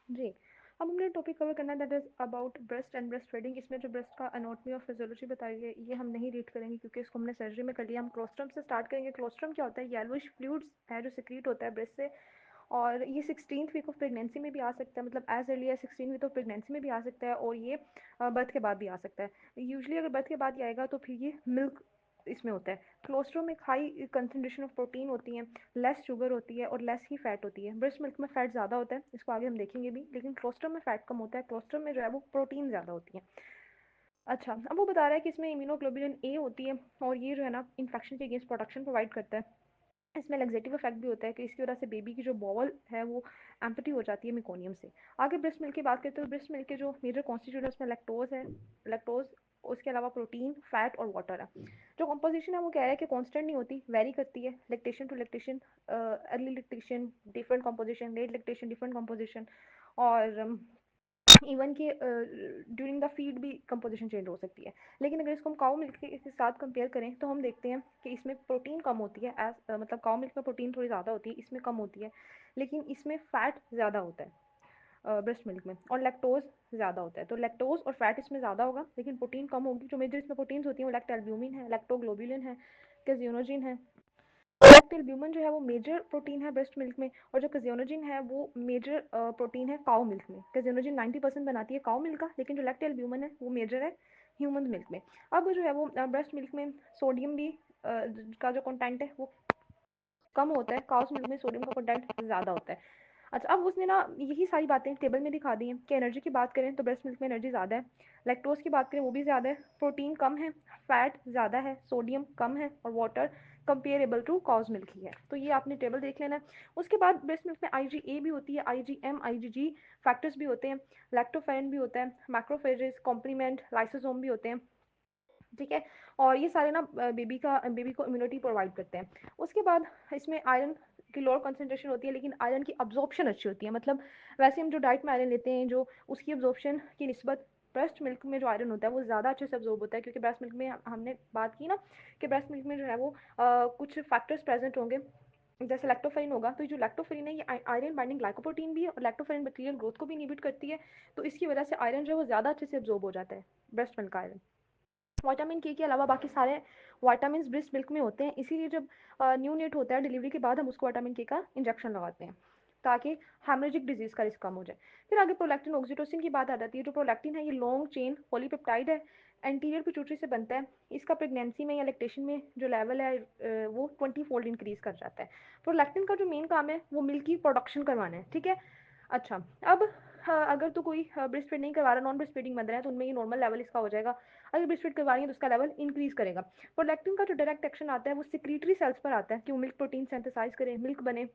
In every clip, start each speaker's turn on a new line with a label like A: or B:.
A: जी। अब हमने topic cover करना है that is about breast and breast feeding. इसमें जो ब्रेस्ट का एनाटॉमी और फिजियोलॉजी बताई गई ये हम नहीं रीड करेंगे क्योंकि इसको हमने सर्जरी में कर लिया। हम क्लोस्ट्रम से स्टार्ट करेंगे। क्लोस्ट्रम क्या होता है? येलोइश फ्लूइड्स है जो सिक्रीट होता है ब्रेस्ट से, और ये 16th वीक ऑफ प्रेगनेंसी में भी आ सकता है, मतलब as early as 16 week of pregnancy में भी आ सकता है, और ये बर्थ के बाद भी आ सकता है। यूजली अगर बर्थ के बाद ही आएगा तो फिर ये मिल्क इसमें होता है। क्लोस्ट्रम में हाई कंसनट्रेशन ऑफ प्रोटीन होती है, लेस शुगर होती है और लेस ही फैट होती है। ब्रेस्ट मिल्क में फैट ज़्यादा होता है, इसको आगे हम देखेंगे भी, लेकिन क्लोस्ट्रम में फैट कम होता है। क्लोस्ट्रम में जो है वो प्रोटीन ज़्यादा होती है। अच्छा, अब वो बता रहा है कि इसमें इम्यूनोग्लोबुलिन ए होती है और ये जो है ना इन्फेक्शन के अगेंस्ट प्रोटेक्शन प्रोवाइड करता है। इसमें लैक्सेटिव इफेक्ट भी होता है कि इसकी वजह से बेबी की जो बॉवल है वो एम्पटी हो जाती है मेकोनियम से। आगे ब्रेस्ट मिल्क की बात करते हैं तो ब्रेस्ट मिल्क के जो मेजर कॉन्स्टिट्यूट है उसमें लैक्टोज है, लैक्टोज, उसके अलावा प्रोटीन, फैट और वाटर है। जो कंपोजिशन है वो कह रहा है कि कांस्टेंट नहीं होती, वेरी करती है lactation to lactation, early lactation different composition, late lactation different composition, और इवन कि ड्यूरिंग द फीड भी कंपोजिशन चेंज हो सकती है। लेकिन अगर इसको हम काऊ मिल्क के साथ कंपेयर करें तो हम देखते हैं कि इसमें प्रोटीन कम होती है, एज मतलब काऊ मिल्क में प्रोटीन थोड़ी ज़्यादा होती है, इसमें कम होती है, लेकिन इसमें फ़ैट ज़्यादा होता है ब्रेस्ट मिल्क में, और लैक्टोज ज़्यादा होता है। तो लैक्टोज और फैट इसमें ज़्यादा होगा लेकिन प्रोटीन कम होगी। जो मेजर इसमें प्रोटीन्स होती हैं वो लैक्टोएल्ब्यूमिन है, लैक्टोग्लोबुलिन है, कैजियोनोजिन है। लैक्टोएल्ब्यूमिन जो है वो मेजर प्रोटीन है ब्रेस्ट मिल्क में, और जो कैजियोनोजिन है वो मेजर प्रोटीन है काऊ मिल्क में। कैजियोनोजिन 90% बनाती है काऊ मिल्क का, लेकिन जो लैक्टोएल्ब्यूमिन है वो मेजर है ह्यूमन मिल्क में। अब जो है वो ब्रेस्ट मिल्क में सोडियम भी का जो कंटेंट है वो कम होता है, काउस मिल्क में सोडियम का कंटेंट ज़्यादा होता है। अच्छा, अब उसने ना यही सारी बातें टेबल में दिखा दी हैं कि एनर्जी की बात करें तो ब्रेस्ट मिल्क में एनर्जी ज़्यादा है, लैक्टोज की बात करें वो भी ज़्यादा है, प्रोटीन कम है, फैट ज़्यादा है, सोडियम कम है, और water comparable to cow's milk ही है। तो ये आपने टेबल देख लेना है। उसके बाद ब्रेस्ट मिल्क में IgA भी होती है, IgM, IgG फैक्टर्स भी होते हैं, लैक्टोफेरिन भी होता है, मैक्रोफेजेस, कॉम्प्लीमेंट, लाइसोसोम भी होते हैं। ठीक है, और ये सारे ना बेबी को इम्यूनिटी प्रोवाइड करते हैं। उसके बाद इसमें आयरन की लोअर कंसंट्रेशन होती है, लेकिन आयरन की अब्जॉर्प्शन अच्छी होती है। मतलब वैसे हम जो डाइट में आयरन लेते हैं जो उसकी अब्जॉर्प्शन की निस्बत ब्रेस्ट मिल्क में जो आयरन होता है वो ज़्यादा अच्छे से अब्जॉर्ब होता है, क्योंकि ब्रेस्ट मिल्क में हमने बात की ना कि ब्रेस्ट मिल्क में जो है वो कुछ फैक्टर्स प्रेजेंट होंगे, जैसे लैक्टोफेरिन होगा। तो जो लैक्टोफेरिन है ये आयरन बाइंडिंग ग्लाइकोप्रोटीन भी है, और लैक्टोफेरिन बैक्टीरियल ग्रोथ को भी इनहिबिट करती है। तो इसकी वजह से आयरन जो है वो ज़्यादा अच्छे से अब्जॉर्ब हो जाता है, ब्रेस्ट मिल्क का आयरन। विटामिन के अलावा बाकी सारे विटामिन ब्रेस्ट मिल्क में होते हैं, इसीलिए जब न्यू नेट होता है डिलीवरी के बाद हम उसको विटामिन के का इंजेक्शन लगाते हैं ताकि हेमरेजिक डिजीज का रिस्क कम हो जाए। फिर आगे प्रोलैक्टिन ऑक्सीटोसिन की बात आ जाती है। जो प्रोलैक्टिन है ये लॉन्ग चेन पॉलीपेप्टाइड है, एंटीरियर पिट्यूटरी से बनता है। इसका प्रेगनेंसी में या लैक्टेशन में जो लेवल है वो 20 फोल्ड इंक्रीज कर जाता है। प्रोलैक्टिन का जो मेन काम है वो मिल्क की प्रोडक्शन करवाना है। ठीक है। अच्छा, अब अगर तो कोई ब्रेस्ट फीड नहीं करवा रहा, नॉन ब्रेस्ट फीडिंग मदर है, तो उनमें ये नॉर्मल लेवल इसका हो जाएगा। अगर ब्रेस्ट फीड करवा रही है तो उसका लेवल इंक्रीज करेगा। प्रोलैक्टिन का जो डायरेक्ट एक्शन आता है वो सिक्रीटरी सेल्स पर आता है कि वो मिल्क प्रोटीन सिंथेसाइज करे, मिल्क बने,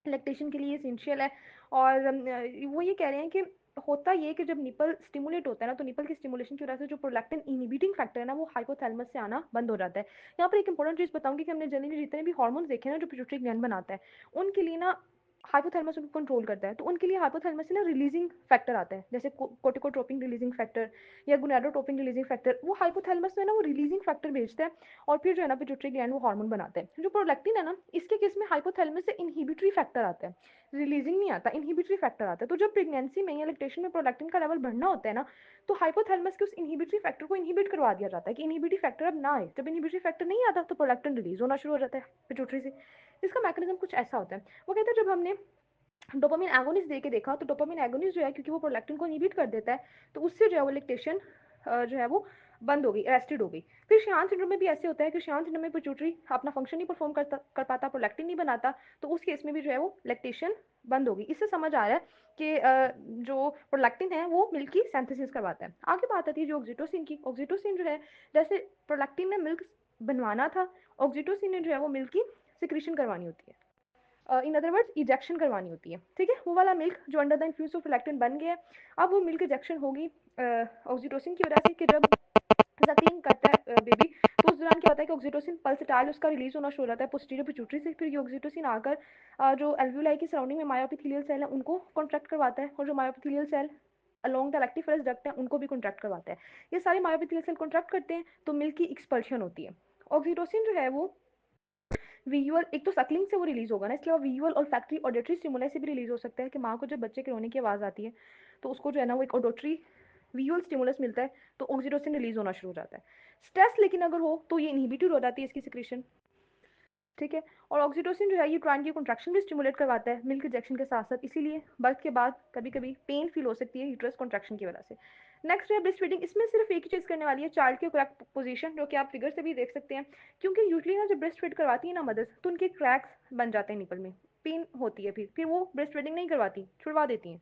A: लैक्टेशन के लिए एसेंशियल है। और वो ये कह रहे हैं कि होता ये कि जब निपल स्टिमुलेट होता है ना तो निपल की स्टिमुलेशन की वजह से जो प्रोलैक्टिन इनहिबिटिंग फैक्टर है ना वो हाइपोथैलेमस से आना बंद हो जाता है। यहाँ पर एक इंपॉर्टेंट चीज़ बताऊंगी कि हमने जनरली जितने भी हार्मोन्स देखे ना जो पिट्यूटरी ग्लैंड बनाता है उनके लिए ना हाइपोथैलेमस उनको कंट्रोल करता है। तो उनके लिए हाइपोथैलेमस से ना रिलीजिंग फैक्टर आता है, जैसे कोर्टिकोट्रोपिन रिलीजिंग फैक्टर या गोनाडोट्रोपिन रिलीजिंग फैक्टर, वो हाइपोथैलेमस में ना वो रिलीजिंग फैक्टर भेजता है और फिर जो है ना पिट्यूटरी ग्लैंड वो हार्मोन बनाते हैं। जो प्रोलैक्टिन है ना इसके केस में हाइपोथैलेमस से इनहिबिटरी फैक्टर आता है, रिलीजिंग नहीं आता, इनहिबिटरी फैक्टर आता है। तो जब प्रेगनेंसी में या लैक्टेशन में प्रोलैक्टिन का लेवल बढ़ना होता है ना तो हाइपोथैलेमस के उस इनहिबिटरी फैक्टर को इनहिबिट करवा दिया जाता है कि इनहिबिटरी फैक्टर अब ना आए। जब इनहिबिटरी फैक्टर नहीं आता तो प्रोलैक्टिन रिलीज होना शुरू हो जाता है पिट्यूटरी से। इसका मैकेनिज्म कुछ ऐसा होता है। वो कहते हैं जब हमने डोपामिन एगोनिस्ट दे के देखा तो डोपामिन एगोनिस्ट जो है क्योंकि वो प्रोलैक्टिन को इनहिबिट कर देता है तो उससे जो है वो लैक्टेशन जो है वो बंद हो गई, अरेस्टेड हो गई। फिर शियान सिंड्रोम में भी ऐसे होता है कि शियान सिंड्रोम में पिट्यूटरी अपना फंक्शन नहीं परफॉर्म कर पाता, प्रोलैक्टिन नहीं बनाता, तो उस केस में भी जो है वो लैक्टेशन बंद होगी। इससे समझ आ रहा है कि जो प्रोलैक्टिन है वो मिल्क की सिंथेसिस करवाता है। आगे बात आती है जो ऑक्सीटोसिन की। ऑक्सीटोसिन जो है जैसे प्रोलैक्टिन ने मिल्क बनवाना था, ऑक्सीटोसिन ने जो है वो मिल्क की सिक्रीशन करवानी होती है, इन अदर वर्ड्स इजेक्शन करवानी होती है। ठीक है, वो वाला मिल्क जो under the influence of prolactin बन गया है, अब वो मिल्क इजेक्शन होगी ऑक्सीटोसिन की वजह से कि जब सकिंग करता है बेबी तो उस दौरान क्या होता है कि ऑक्सीटोसिन पल्सटाइल उसका रिलीज होना शुरू हो जाता है पोस्टीरियर पिट्यूटरी से। फिर ये ऑक्सीटोसिन आकर जो एल्वियोलाई की सराउंडिंग में मायोएपिथेलियल सेल है उनको कॉन्ट्रैक्ट करवाता है, और जो मायोएपिथेलियल सेल अलोंग द लेक्टिफरस डक्ट है उनको भी कॉन्ट्रैक्ट करवाता है। ये सारे मायोएपिथेलियल सेल कॉन्ट्रैक्ट करते हैं तो मिल्क की एक्सपल्शन होती है। ऑक्सीटोसिन जो है वो विजुअल, एक तो सकलिंग से वो रिलीज होगा ना, इसके अलावा विजुअल और फैक्ट्री ऑडिटरी स्टिमुलस से भी रिलीज हो सकता है कि माँ को जब बच्चे के रोने की आवाज़ आती है तो उसको जो है ना वो एक ऑडिटरी विजुअल स्टिमुलस मिलता है, तो ऑक्सीटोसिन रिलीज होना शुरू हो जाता है। स्ट्रेस लेकिन अगर हो तो ये इनहिबिटेड हो जाती है इसकी सिक्रीशन, ठीक है। और ऑक्सीटोसिन जो है ये ट्राइन की कॉन्ट्रैक्शन भी स्टिमुलेट करवाता है मिल्क रिजेक्शन के साथ साथ, इसीलिए बर्थ के बाद कभी कभी पेन फील हो सकती है यूट्रस कॉन्ट्रैक्शन की वजह से। नेक्स्ट है ब्रेस्ट फीडिंग, इसमें सिर्फ एक ही चीज़ करने वाली है, चाइल्ड की करेक्ट पोजीशन, जो कि आप फिगर से भी देख सकते हैं, क्योंकि यूजली ना जब ब्रेस्ट फीड करवाती है ना मदर्स तो उनके क्रैक्स बन जाते हैं निपल में, पेन होती है, फिर वो ब्रेस्ट फीडिंग नहीं करवाती, छुड़वा देती हैं।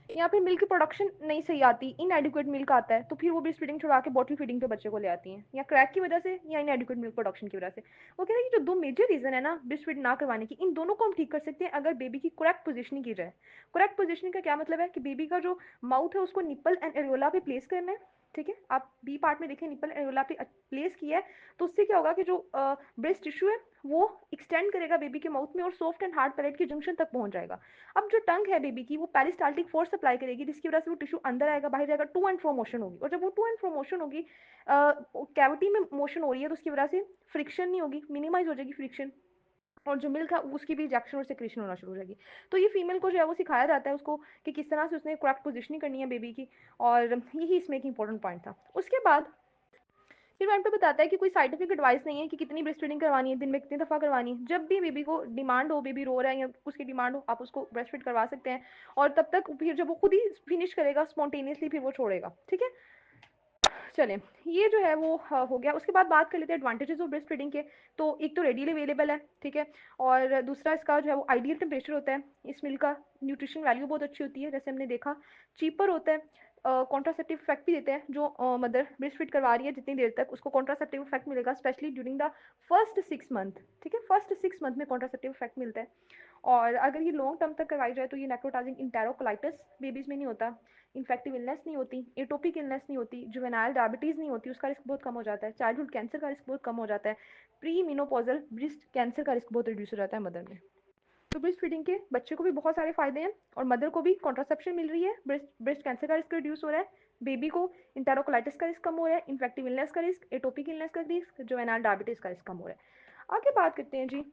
A: यहाँ पे मिल्क की प्रोडक्शन नहीं सही आती, इनएडिक्वेट मिल्क आता है, तो फिर वो ब्रेस्ट फीडिंग छुड़वा के बॉटल फीडिंग पे बच्चे को ले आती हैं, या क्रैक की वजह से या इनएडिक्वेट मिल्क प्रोडक्शन की वजह से। वो कह रहे हैं कि जो दो मेजर रीजन है ना ब्रेस्ट फीड ना करवाने की, इन दोनों को हम ठीक कर सकते हैं अगर बेबी की करेक्ट पोजिशनिंग की जाए। करेक्ट पोजिशनिंग का क्या मतलब है कि बेबी का जो माउथ है उसको निपल एंड एरियोला पे प्लेस करना है, ठीक है। आप बी पार्ट में देखें निपल एरियोला पे प्लेस किया है, तो उससे क्या होगा कि जो ब्रेस्ट टिश्यू है वो एक्सटेंड करेगा बेबी के माउथ में और सॉफ्ट एंड हार्ड पैलेट के जंक्शन तक पहुंच जाएगा। अब जो टंग है बेबी की वो पेरिस्टाल्टिक फोर्स अप्लाई करेगी, जिसकी वजह से वो टिश्यू अंदर आएगा बाहर जाएगा, टू एंड फ्रो मोशन होगी, और जब वो टू एंड फ्रो मोशन होगी, कैविटी में मोशन हो रही है तो उसकी वजह से फ्रिक्शन नहीं होगी, मिनिमाइज हो जाएगी फ्रिक्शन, और जो मिल्क है उसकी भी इजेक्शन और सिक्रेशन होना शुरू हो जाएगी। तो ये फीमेल को जो है वो सिखाया जाता है उसको कि किस तरह से उसने करेक्ट पोजिशनिंग करनी है बेबी की, और यही इसमें एक इंपॉर्टेंट पॉइंट था। उसके बाद फिर मैम पे बताता है कि कोई साइंटिफिक एडवाइस नहीं है कि कितनी ब्रेस्ट फीडिंग करवानी है, दिन में कितनी दफ़ा करवानी है, जब भी बेबी को डिमांड हो, बेबी रो रहा है या उसकी डिमांड हो, आप उसको ब्रेस्ट फीड करवा सकते हैं, और तब तक फिर जब वो खुद ही फिनिश करेगा स्पॉन्टेनियसली फिर वो छोड़ेगा, ठीक है। चलें, ये जो है वो हो गया। उसके बाद बात कर लेते हैं एडवांटेजेस ऑफ ब्रेस्ट फीडिंग के। तो एक तो रेडीली अवेलेबल है, ठीक है, और दूसरा इसका जो है वो आइडियल टेम्परेचर होता है, इस मिल्क का न्यूट्रिशन वैल्यू बहुत अच्छी होती है जैसे हमने देखा, चीपर होता है, कॉन्ट्रासेप्टिव इफेक्ट भी देते हैं, जो मदर ब्रेस्ट फीड करवा रही है जितनी देर तक उसको कॉन्ट्रासेप्टिव इफेक्ट मिलेगा, specially during the first 6 month, ठीक है, फर्स्ट 6 मंथ में कॉन्ट्रासेप्टिव इफेक्ट मिलता है। और अगर ये लॉन्ग टर्म तक करवाई जाए तो ये नेक्रोटाइजिंग इंटेरोकोलाइटिस बेबीज में नहीं होता, इन्फेक्टिव इलनेस नहीं होती, एटोपिक इलनेस नहीं होती, जुवेनाइल डायबिटीज़ नहीं होती, उसका रिस्क बहुत कम हो जाता है, चाइल्डहुड कैंसर का रिस्क बहुत कम हो जाता है, प्री मीनोपॉजल ब्रेस्ट कैंसर का रिस्क बहुत रिड्यूस हो जाता है मदर में। तो ब्रेस्ट फीडिंग के बच्चे को भी बहुत सारे फायदे हैं, और मदर को भी कॉन्ट्रासेप्शन मिल रही है, ब्रेस्ट ब्रेस्ट कैंसर का रिस्क रिड्यूस हो रहा है, बेबी को इंटेरोकोलाइटिस का रिस्क कम हो रहा है, इन्फेक्टिव इलनेस का रिस्क, एटोपिक इलनेस का रिस्क, जुवेनाइल डायबिटीज़ का रिस्क कम हो रहा है। आगे बात करते हैं जी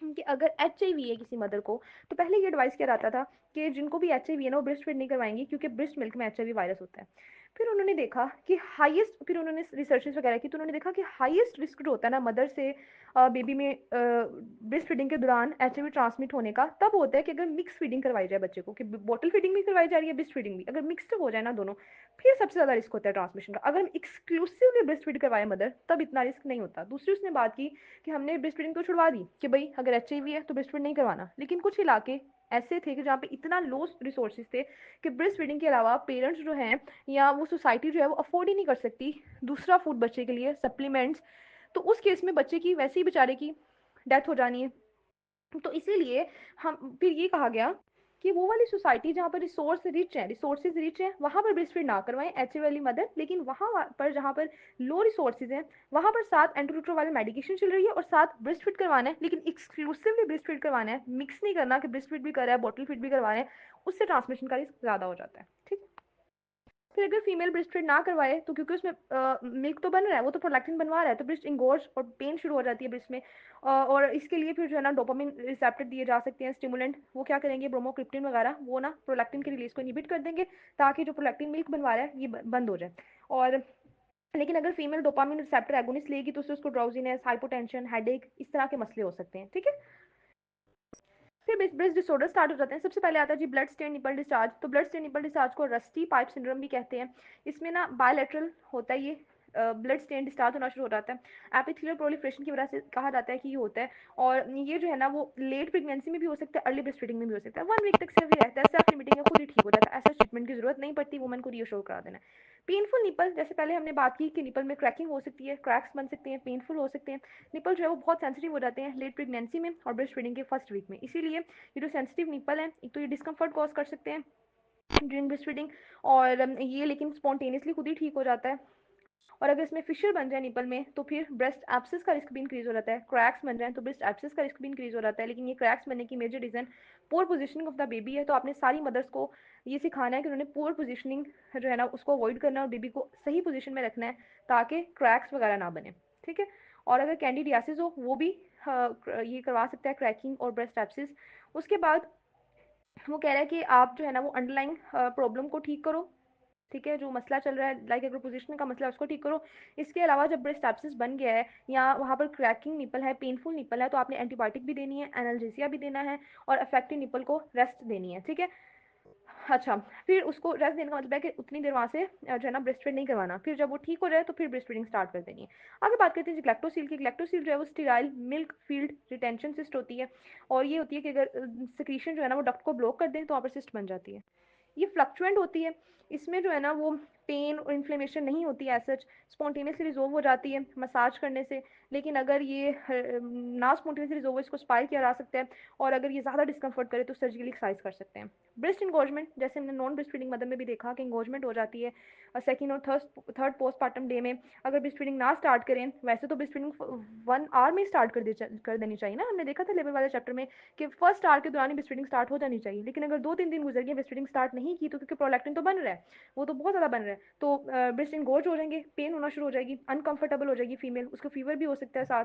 A: कि अगर एच आई वी है किसी मदर को, तो पहले ये एडवाइस किया जाता था कि जिनको भी एच आई वी है ना वो ब्रेस्ट फीड नहीं करवाएंगी क्योंकि ब्रेस्ट मिल्क में एच आई वी वायरस होता है। फिर उन्होंने देखा कि हाईएस्ट, फिर उन्होंने रिसर्चेस वगैरह की तो उन्होंने देखा कि हाईएस्ट रिस्क जो होता है ना मदर से बेबी में ब्रेस्ट फीडिंग के दौरान एच आई वी ट्रांसमिट होने का तब होता है कि अगर मिक्स फीडिंग करवाई जाए बच्चे को, कि बॉटल फीडिंग भी करवाई जा रही है ब्रेस्ट फीडिंग भी, अगर मिक्सड हो जाए ना दोनों, फिर सबसे ज़्यादा रिस्क होता है ट्रांसमिशन का। अगर हम एक्सक्लूसिवली ब्रेस्ट फीड करवाए मदर तब इतना रिस्क नहीं होता। दूसरी उसने बात की कि हमने ब्रेस्ट फीडिंग तो छुड़वा दी कि भाई अगर एच आई वी है तो ब्रेस्ट फीड नहीं करवाना, लेकिन कुछ इलाके ऐसे थे कि जहाँ पे इतना लो रिसोर्सेज थे कि ब्रेस्ट फीडिंग के अलावा पेरेंट्स जो हैं या वो सोसाइटी जो है वो अफोर्ड ही नहीं कर सकती दूसरा फूड बच्चे के लिए, सप्लीमेंट्स, तो उस केस में बच्चे की वैसे ही बेचारे की डेथ हो जानी है। तो इसीलिए हम फिर ये कहा गया कि वो वाली सोसाइटी जहाँ पर रिसोर्सेज रिच हैं वहाँ पर ब्रेस्ट फीड ना करवाएं एच वाली मदर, लेकिन वहाँ पर जहाँ पर लो रिसोर्सेज हैं वहाँ पर साथ एंटीरिट्रोवायरल मेडिकेशन चल रही है और साथ ब्रेस्ट फीड करवाना है, लेकिन एक्सक्लूसिवली ब्रेस्ट फीड करवाना है, मिक्स नहीं करना कि ब्रेस्ट फीड भी कर रहा है बॉटल फीड भी करवा रहे हैं, उससे ट्रांसमिशन का रिस्क ज़्यादा हो जाता है, ठीक। फिर अगर फीमेल ब्रेस्ट फीड ना करवाए तो क्योंकि उसमें मिल्क तो बन रहा है, वो तो प्रोलैक्टिन बनवा रहा है, तो ब्रेस्ट इंगोर्ज और पेन शुरू हो जाती है ब्रेस्ट में, और इसके लिए फिर जो है ना डोपामिन रिसेप्टर दिए जा सकते हैं स्टिमुलेंट, वो क्या करेंगे ब्रोमोक्रिप्टिन वगैरह, वो ना प्रोलैक्टिन के रिलीज को इनहिबिट कर देंगे ताकि जो प्रोलैक्टिन मिल्क बनवा रहा है ये बंद हो जाए। और लेकिन अगर फीमेल डोपामिन रिसेप्टर एगोनिस्ट लेगी तो उससे उसको ड्राउजीनेस, हाइपोटेंशन, हेडेक, इस तरह के मसले हो सकते हैं, ठीक है। फिर ब्रेस्ट डिसऑर्डर स्टार्ट हो जाते हैं। सबसे पहले आता है जी ब्लड स्टेन निपल डिस्चार्ज। तो ब्लड स्टेन निपल डिस्चार्ज को रस्टी पाइप सिंड्रोम भी कहते हैं। इसमें ना बायलैटरल होता है ये ब्लड स्टेन डिस्चार्ज होना शुरू हो जाता है, एपिथेलियल प्रोलिफरेशन की वजह से कहा जाता है कि ये होता है, और ये जो है ना वो लेट प्रेगनेंसी में भी हो सकता है, अर्ली ब्रेस्ट फीडिंग में भी हो सकता है, 1 वीक तक सिर्फ ये रहता है, सेल्फ लिमिटिंग है, खुद ही ठीक हो जाता है, ऐसा ट्रीटमेंट की जरूरत नहीं पड़ती, वुमन को रियोश्योर करा देना। पेनफुल निपल, जैसे पहले हमने बात की कि निपल में क्रैकिंग हो सकती है, क्रैक्स बन सकते हैं, पेनफुल हो सकते हैं, निपल जो है वो बहुत सेंसिटिव हो जाते हैं लेट प्रेगनेंसी में और ब्रेस्ट फीडिंग के फर्स्ट वीक में, इसीलिए ये जो सेंसिटिव निपल है एक तो ये डिस्कम्फर्ट कॉज कर सकते हैं ड्यूरिंग ब्रेस्ट फीडिंग, और ये लेकिन स्पॉन्टेनियसली खुद ही ठीक हो जाता है। और अगर इसमें फिशर बन जाए निपल में तो फिर ब्रेस्ट एब्सेस का रिस्क भी इंक्रीज हो जाता है, क्रैक्स बन जाए तो ब्रेस्ट एब्सेस का रिस्क भी इंक्रीज हो जाता है, लेकिन ये क्रैक्स बनने की major reason poor positioning of the baby है। तो आपने सारी मदर्स को ये सिखाना है कि उन्होंने पोर पोजिशनिंग जो है ना उसको अवॉइड करना है और बेबी को सही पोजिशन में रखना है ताकि क्रैक्स वगैरह ना बने, ठीक है। और अगर कैंडिडियासिस हो वो भी ये करवा सकता है क्रैकिंग और ब्रेस्ट एब्सिस। उसके बाद वो कह रहा है कि आप जो है ना वो अंडरलाइंग प्रॉब्लम को ठीक करो, ठीक है, जो मसला चल रहा है लाइक अगर पोजीशन का मसला है उसको ठीक करो। इसके अलावा जब ब्रेस्ट एब्सिस बन गया है या वहाँ पर क्रैकिंग निपल है, पेनफुल निपल है, तो आपने एंटीबायोटिक भी देनी है, एनाल्जेसिया भी देना है और अफेक्टेड निपल को रेस्ट देनी है, ठीक है। अच्छा, फिर उसको रेस्ट देने का मतलब है कि उतनी देर वहाँ से जो है ना ब्रेस्ट फीड नहीं करवाना, फिर जब वो ठीक हो जाए तो फिर ब्रेस्ट फीडिंग स्टार्ट कर देनी है। आगे बात करते हैं ग्लैक्टोसील की। ग्लैक्टोसील जो है वो sterile milk field retention cyst होती है, और ये होती है कि अगर सिक्रीशन जो है ना वो डक्ट को ब्लॉक कर दें तो वहाँ पर सिस्ट बन जाती है। ये फ्लक्चुएंट होती है, इसमें जो है ना वो पेन और इन्फ्लेमेशन नहीं होती है, एज सच स्पॉन्टेनियसली रिजोल्व हो जाती है मसाज करने से। लेकिन अगर ये ना स्पॉन्टेनियसली रिजोल्व, इसको स्पाइल किया जा सकता है, और अगर ये ज़्यादा डिस्कम्फर्ट करे तो सर्जिकली एक्सरसाइज कर सकते हैं। ब्रेस्ट इंगोजमेंट, जैसे हमने नॉन ब्रेस्ट फीडिंग मदर में भी देखा कि इंगोजमेंट हो जाती है सेकेंड और थर्ड पोस्टपार्टम डे में। अगर ब्रेस्ट फीडिंग ना स्टार्ट करें, वैसे तो ब्रेस्ट फीडिंग 1 आवर में स्टार्ट कर देनी चाहिए ना, हमने देखा था लेवल वाले चैप्टर में कि फर्स्ट आवर के दौरान ही ब्रेस्ट फीडिंग स्टार्ट हो जानी चाहिए। लेकिन अगर 2-3 दिन गुजर गए ब्रेस्ट फीडिंग स्टार्ट नहीं की, तो क्योंकि प्रोलैक्टिन तो बन रहा है, वो तो बहुत ज़्यादा बन रहा है, तो ब्रेस्ट इंगोज हो जाएंगे, पेन होना शुरू हो जाएगी, अनकंफर्टेबल हो जाएगी फीमेल, उसको फीवर भी हो सकता है साथ,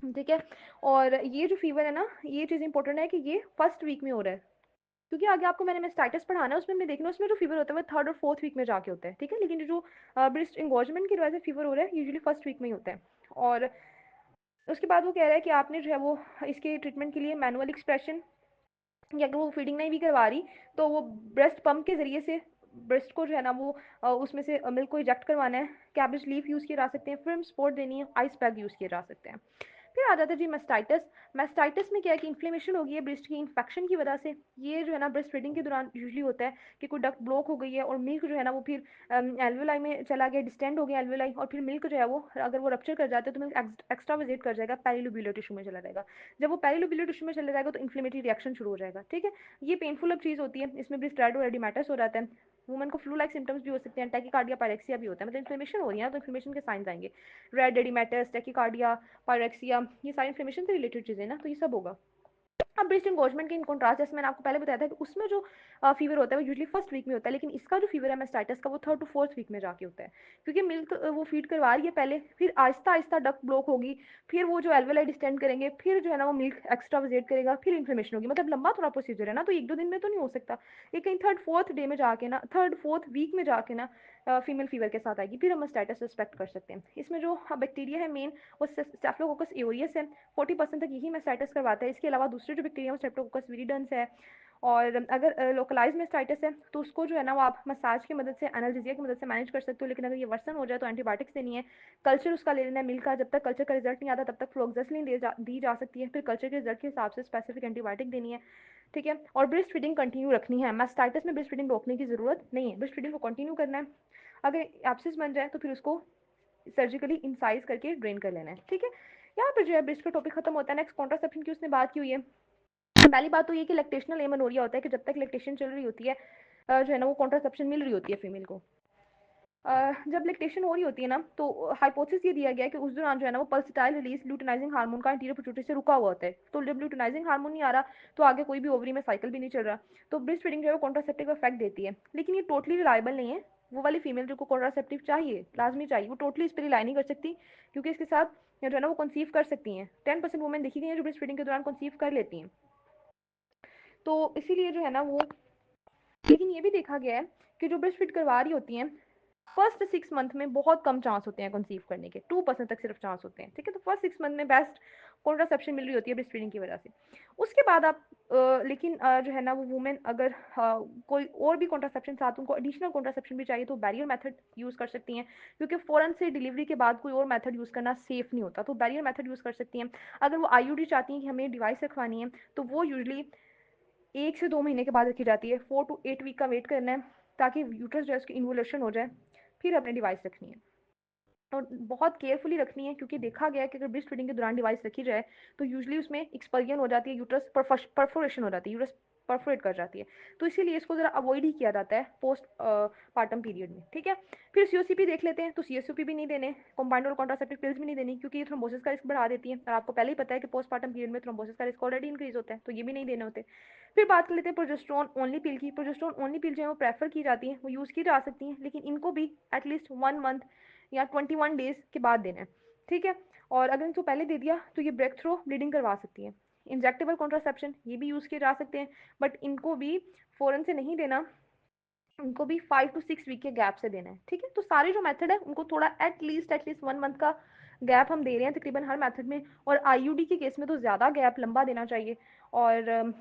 A: ठीक है। और ये जो फीवर है ना, ये चीज़ इंपॉर्टेंट है कि ये फर्स्ट वीक में हो रहा है, क्योंकि आगे आपको मैंने मेस्टाइटिस पढ़ाना है, उसमें हमने देखना उसमें जो फीवर होता है वो थर्ड और फोर्थ वीक में जाके होता है, ठीक है। लेकिन जो ब्रेस्ट इंगोजमेंट की वजह से फीवर हो रहा है यूजुअली फर्स्ट वीक में ही होता है। और उसके बाद वो कह रहा है कि आपने जो है वो इसके ट्रीटमेंट के लिए मैनुअल एक्सप्रेशन, या अगर वो फीडिंग नहीं भी करवा रही तो वो ब्रेस्ट पंप के ज़रिए से ब्रेस्ट को जो है ना वो उसमें से मिल्क को इजेक्ट करवाना है। कैबेज लीफ यूज़ किए जा सकते हैं, फिर सपोर्ट देनी है, आइस पैक यूज़ किए जा सकते हैं। फिर आ जाता है जी मेस्टाइटिस। मेस्टाइटिस में क्या है कि इन्फ्लेमेशन हो गई है ब्रेस्ट की इन्फेक्शन की वजह से। ये जो है ना ब्रेस्ट फीडिंग के दौरान यूजुअली होता है कि कोई डक्ट ब्लॉक हो गई है और मिल्क जो है ना वो फिर एल्वेलाई में चला गया, डिस्टेंड हो गया एल्वेलाई, और फिर मिल्क जो है वो अगर वो रप्चर कर जाते हैं तो मिल्क एक्स्ट्रा विजिट कर जाएगा, पेरिलोब्यूलर टिश्यू में चला जाएगा। जब वो पेरिलोब्यूलर टिश्यू में चला जाएगा तो इन्फ्लेमेटरी रिएक्शन शुरू हो जाएगा, ठीक है। ये पेनफुल अब चीज़ होती है, इसमें भी स्ट्रेड और एडिमेटस हो जाता है। वुमन को फ्लू लाइक सिम्टम्स भी हो सकते हैं, टैकीकार्डिया पायरेक्सिया भी होता है, मतलब इन्फ्लेमेशन हो रही है तो इन्फ्लेमेशन के साइंस आएंगे, रेड एडिमेटस, टैकीकार्डिया, पायरेक्सिया, ये सारी इन्फ्लेमेशन से रिलेटेड चीज़ें ना, तो ये सब होगा। अब ब्रेस्ट इंगोजमेंट के इन कॉन्ट्रास्ट जैसे मैंने आपको पहले बताया था कि उसमें जो फीवर होता है वो यूजुअली फर्स्ट वीक में होता है, लेकिन इसका जो फीवर है मेस्टाइटिस का वो थर्ड टू फोर्थ वीक में जाके होता है, क्योंकि मिल्क वो फीड करवा रही है पहले, फिर आहिस्ता आहिस्ता डक्ट ब्लॉक होगी, फिर वो जो एल्वेलाई डिस्टेंड करेंगे, फिर जो है ना वो मिल्क एक्स्ट्रा विजेट करेगा, फिर इन्फ्लेमेशन होगी, मतलब लंबा थोड़ा प्रोसीजर है ना, तो 1-2 दिन में तो नहीं हो सकता। ये कहीं थर्ड फोर्थ डे में जाके ना, थर्ड फोर्थ वीक में जाके ना फीमेल फीवर के साथ आएगी, फिर हम मेस्टाइटिस सस्पेक्ट कर सकते हैं। इसमें जो बैक्टीरिया है मेन वो स्टेफिलोकोकस एओरियस है, 40% तक यही मेस्टाइटिस करवाता है। इसके अलावा दूसरे जो बैक्टीरिया स्ट्रेप्टोकोकस विरिडेंस है, और अगर लोकलाइज मेस्टाइटिस है तो उसको जो है ना वो आप मसाज की मदद से, एनाल्जेसिया की मदद से मैनेज कर सकते हो, लेकिन अगर ये वर्सन हो जाए तो एंटीबायोटिक्स देनी है, कल्चर उसका ले लेना है मिल्क का, जब तक कल्चर का रिजल्ट नहीं आता तब तक फ्लोक्सेसिलिन दी जा सकती है, फिर कल्चर के रिजल्ट के हिसाब से स्पेसिफिक एंटीबायोटिक देनी है, ठीक है। और ब्रेस्ट फीडिंग कंटिन्यू रखनी है, मेस्टाइटिस में ब्रेस्ट फीडिंग रोकने की जरूरत नहीं है, ब्रेस्ट फीडिंग को कंटिन्यू करना है। अगर एब्सिस बन जाए तो फिर उसको सर्जिकली इंसाइज करके ड्रेन कर लेना है, ठीक है। यहाँ पर जो है ब्रेस्ट का टॉपिक खत्म होता है। नेक्स्ट कॉन्ट्रासेप्शन की उसने बात की हुई है। पहली बात तो ये कि लैक्टेशनल एमेनोरिया होता है कि जब तक लैक्टेशन चल रही होती है जो है ना वो कॉन्ट्रासेप्शन मिल रही होती है फीमेल को। जब लैक्टेशन हो रही होती है ना तो हाइपोथेसिस ये दिया गया है कि उस दौरान जो है ना वो पल्सिटाइल रिलीज ल्यूटिनाइजिंग हार्मोन का एंटीरियर पिट्यूटरी से रुका हुआ होता है, तो जब ल्यूटिनाइजिंग हार्मोन नहीं आ रहा तो आगे कोई भी ओवरी में साइकिल भी नहीं चल रहा, तो ब्रेस्ट फीडिंग जो है वो कॉन्ट्रासेप्टिव इफेक्ट देती है। लेकिन ये टोटली रिलायबल नहीं है, वो वाली फीमेल जो को कॉन्ट्रासेप्टिव चाहिए, लाजमी चाहिए, वो टोटली इस पर रिलाई नहीं कर सकती, क्योंकि इसके साथ जो है ना वो कंसीव कर सकती हैं। 10% वुमेन देखी गई है जो ब्रेस्ट फीडिंग के दौरान कंसीव कर लेती हैं, तो इसीलिए जो है ना वो, लेकिन ये भी देखा गया है कि जो ब्रेस्ट फीड करवा रही होती हैं फर्स्ट 6 मंथ में बहुत कम चांस होते हैं कंसीव करने के, 2% तक सिर्फ चांस होते हैं, ठीक है। तो फर्स्ट 6 मंथ में बेस्ट कॉन्ट्रासेप्शन मिल रही होती है ब्रेस्ट फीडिंग की वजह से। उसके बाद आप लेकिन जो है ना वो वुमेन अगर कोई और भी कॉन्ट्रासेप्शन साथ उनको एडिशनल कॉन्ट्रासेप्शन भी चाहिए तो बैरियर मेथड यूज़ कर सकती हैं, क्योंकि फ़ौरन से डिलीवरी के बाद कोई और मेथड यूज़ करना सेफ नहीं होता, तो बैरियर मेथड यूज़ कर सकती हैं। अगर वो आईयूडी चाहती हैं कि हमें डिवाइस रखवानी है तो वो यूजली 1 से 2 महीने के बाद रखी जाती है, 4 to 8 वीक का वेट करना है ताकि यूट्रस जो है उसकी इन्वोल्यूशन हो जाए, फिर अपने डिवाइस रखनी है, और बहुत केयरफुली रखनी है, क्योंकि देखा गया है कि अगर ब्रेस्ट फीडिंग के दौरान डिवाइस रखी जाए तो यूजली उसमें एक्सपर्जन हो जाती है, यूट्रस परफोरेशन हो जाती है, यूट्रस परफोरेट कर जाती है, तो इसीलिए इसको ज़रा अवॉइड ही किया जाता है पोस्ट पार्टम पीरियड में, ठीक है। फिर सीओसीपी देख लेते हैं, तो सीएसओपी भी नहीं देने, कॉम्बाइंड और कॉन्ट्रासेप्टिव पिल्स भी नहीं देनी, क्योंकि ये थ्रोम्बोसिस का रिस्क बढ़ा देती है, और आपको पहले ही पता है कि पोस्ट पार्टम पीरियड में थ्रोम्बोसिस का रिस्क ऑलरेडी इंक्रीज होता है, तो ये भी नहीं देने होते। फिर बात कर लेते हैं प्रोजेस्टेरोन ओनली पिल की। प्रोजेस्टेरोन ओनली पिल जो है वो प्रेफर की जाती है, वो यूज़ की जा सकती हैं, लेकिन इनको भी एटलीस्ट 1 मंथ या 21 डेज के बाद देना है, ठीक है। और अगर इनको पहले दे दिया तो ये ब्रेक थ्रू ब्लीडिंग करवा सकती है। इंजेक्टेबल कॉन्ट्रासेप्शन ये भी यूज़ किए जा सकते हैं, बट इनको भी फ़ौरन से नहीं देना, उनको भी 5 टू 6 वीक के गैप से देना है, ठीक है। तो सारे जो मेथड है उनको थोड़ा एटलीस्ट 1 मंथ का गैप हम दे रहे हैं तकरीबन हर मेथड में, और आईयूडी के केस में तो ज़्यादा गैप लंबा देना चाहिए। और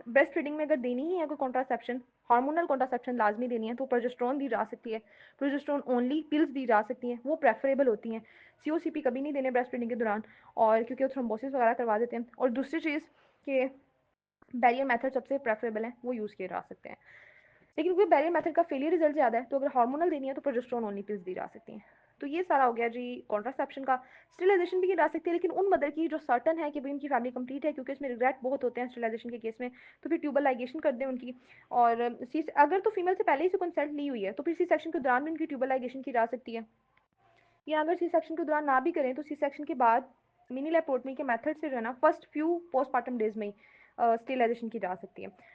A: ब्रेस्ट फीडिंग में अगर देनी ही है कोई कॉन्ट्रासेप्शन, हार्मोनल कॉन्ट्रासेप्शन लाजमी देनी है, तो प्रोजेस्टेरोन दी जा सकती है, प्रोजेस्टेरोन ओनली पिल्स दी जा सकती हैं, वो प्रेफरेबल होती हैं। सीओसीपी कभी नहीं देने ब्रेस्ट फीडिंग के दौरान, और क्योंकि वो थ्रोम्बोसिस वगैरह करवा देते हैं। और दूसरी चीज़ कि बैरियर मेथड सबसे प्रेफरेबल है, वो यूज़ किए जा सकते हैं। लेकिन क्योंकि बैरियर मेथड का फेलियर रिजल्ट ज़्यादा है, तो अगर हार्मोनल देनी है तो प्रोजेस्टेरोन ओनली पिल्स दी जा सकती हैं। तो ये सारा हो गया जी कॉन्ट्रासेप्शन का। स्टिलाइजेशन भी की जा सकती है, लेकिन उन मदर की जो सर्टन है कि भाई उनकी फैमिली कंप्लीट है, क्योंकि इसमें रिग्रेट बहुत होते हैं स्टिलाइजेशन के केस में, तो फिर ट्यूबल लाइगेशन कर दें उनकी। और सी अगर तो फीमेल से पहले ही से कंसल्ट ली हुई है तो फिर सी सेक्शन के दौरान भी उनकी ट्यूबल लाइगेशन की जा सकती है, या अगर सी सेक्शन के दौरान ना भी करें तो सी सेक्शन के बाद मिनी लैप्रोटमी के मेथड से जो है ना फर्स्ट फ्यू पोस्टमार्टम डेज में ही स्टिलाइजेशन की जा सकती है।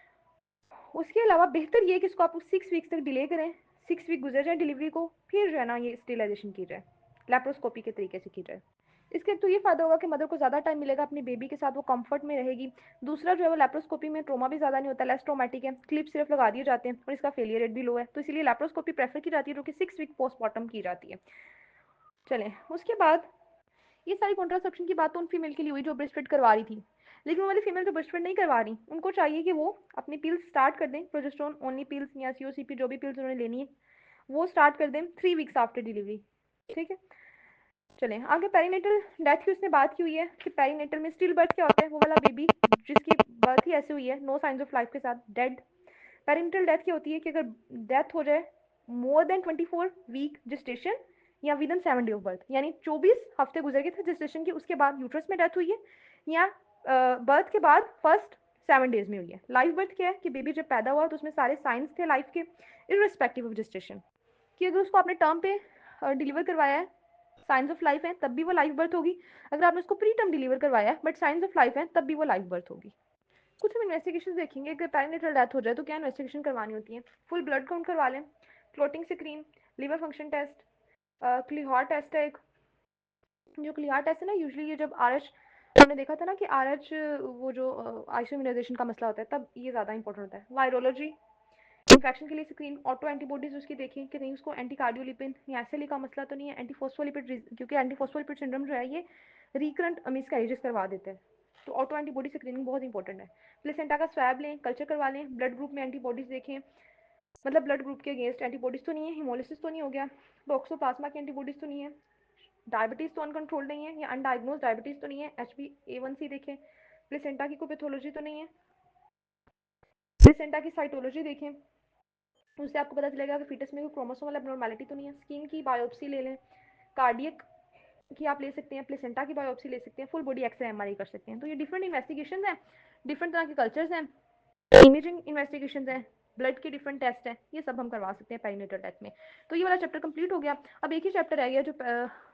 A: उसके अलावा बेहतर ये है कि इसको आप 6 वीक्स तक डिले करें, 6 वीक गुजर जाए डिलीवरी को, फिर जो है ना ये स्टेलाइजेशन की जाए, लेप्रोस्कोपी के तरीके से की जाए। इसके एक तो ये फ़ायदा होगा कि मदर को ज़्यादा टाइम मिलेगा अपनी बेबी के साथ, वो कंफर्ट में रहेगी। दूसरा जो है वो लेप्रोस्कोपी में ट्रोमा भी ज़्यादा नहीं होता, लेस ट्रोमेटिक है, क्लिप सिर्फ लगा दिए जाते हैं और इसका फेलियर रेट भी लो है, तो इसलिए लेप्रोस्कोपी प्रेफर की जाती है, जो कि 6 वीक पोस्टमार्टम की जाती है। चलें उसके बाद ये सारी कॉन्ट्रासेप्शन की बात तो उन फीमेल के लिए हुई जो ब्रेस्ट फीड करवा रही थी, लेकिन वो वाली फीमेल जो ब्रेस्ट फीड नहीं करवा रही, उनको चाहिए कि वो अपनी पिल्स स्टार्ट कर दें, प्रोजेस्टेरोन ओनली पिल्स या सीओसीपी जो भी पिल्स उन्होंने लेनी है वो स्टार्ट कर दें 3 वीक्स आफ्टर डिलीवरी, ठीक है। चलें आगे पेरीनेटल डेथ की उसने बात की हुई है कि पेरीनेटल में स्टिल बर्थ क्या होता है, वो वाला बेबी जिसकी बर्थ ही ऐसे हुई है नो साइंस ऑफ लाइफ के साथ, डेड। पेरेंटल डेथ क्या होती है कि अगर डेथ हो जाए मोर देन 24 वीक जेस्टेशन या with in 7 day of birth, यानी 24 हफ्ते गुजर गए थे जेस्टेशन के, उसके बाद यूट्रस में डेथ हुई है, या बर्थ के बाद फर्स्ट 7 डेज में हुई है। लाइव बर्थ क्या है कि बेबी जब पैदा हुआ तो उसमें सारे साइंस थे लाइफ के इररिस्पेक्टिव ऑफ जेस्टेशन, कि अगर उसको आपने टर्म पे डिलीवर करवाया है, साइंस ऑफ लाइफ है, तब भी वो लाइव बर्थ होगी। अगर आपने उसको प्री टर्म डिलीवर करवाया है बट साइंस ऑफ लाइफ है, तब भी वो लाइव बर्थ होगी। कुछ हम इन्वेस्टिगेशन देखेंगे, अगर पेरिनेटल डेथ हो जाए तो क्या इन्वेस्टिगेशन करवानी होती है। फुल ब्लड काउंट करवा लें, clotting screen, liver function test, क्लिहार टेस्ट है एक, जो क्लिहार टेस्ट है ना यूजुअली ये जब आर एच, हमने देखा था ना कि आर एच वो जो आइसोइम्यूनाइजेशन का मसला होता है तब ये ज़्यादा इंपॉर्टेंट होता है। वायरोलॉजी, इन्फेक्शन के लिए स्क्रीन, ऑटो एंटीबॉडीज उसकी देखें कि नहीं उसको एंटी कार्डियोलिपिन या एसएलई का मसला तो नहीं है, एंटी फोस्फोलिपिड, क्योंकि एंटी फोस्फोलिपिड सिंड्रोम जो है ये रिकरेंट मिसकैरेजेस करवा देते हैं, तो ऑटो एंटीबॉडी स्क्रीनिंग बहुत इंपॉर्टेंट है। प्लेसेंटा का स्वैब लें, कल्चर करवा लें, ब्लड ग्रुप में एंटीबॉडीज देखें, मतलब ब्लड ग्रुप के अगेंस्ट एंटीबॉडीज तो नहीं है, हिमोलिसिस तो नहीं हो गया, टॉक्सोप्लाज्मा की एंटीबॉडीज तो नहीं है, डायबिटीज़ तो अनकंट्रोल नहीं है या अनडायग्नोज डायबिटीज़ तो नहीं है, HbA1c देखें, प्लेसेंटा की कोई पैथोलॉजी तो नहीं है, प्लेसेंटा की साइटोलॉजी देखें, उससे आपको पता चलेगा कि फीटस में कोई क्रोमोसोमल एब्नॉर्मैलिटी तो नहीं है। स्किन की बायोप्सी ले लें, कार्डियक की आप ले सकते हैं, प्लेसेंटा की बायोप्सी ले सकते हैं, फुल बॉडी एक्सरे एमआरआई कर सकते हैं। तो ये डिफरेंट इन्वेस्टिगेशन हैं, डिफरेंट तरह के कल्चर्स हैं, इमेजिंग इन्वेस्टिगेशन हैं, ब्लड के डिफरेंट टेस्ट हैं, ये सब हम करवा सकते हैं पेरिनेटल डेथ में। तो ये वाला चैप्टर कंप्लीट हो गया। अब एक ही चैप्टर रह गया जो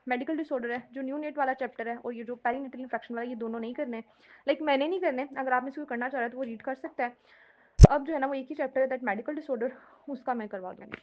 A: मेडिकल डिसऑर्डर है, जो न्यू नेट वाला चैप्टर है, और ये जो पेरिनेटल इन्फेक्शन वाला, ये दोनों नहीं करने, लाइक मैंने नहीं करने, अगर आप में से कोई करना चाह रहा है तो वो रीड कर सकता है। अब जो है ना वो एक ही चैप्टर है दैट मेडिकल डिसऑर्डर, उसका मैं करवा दूँगी।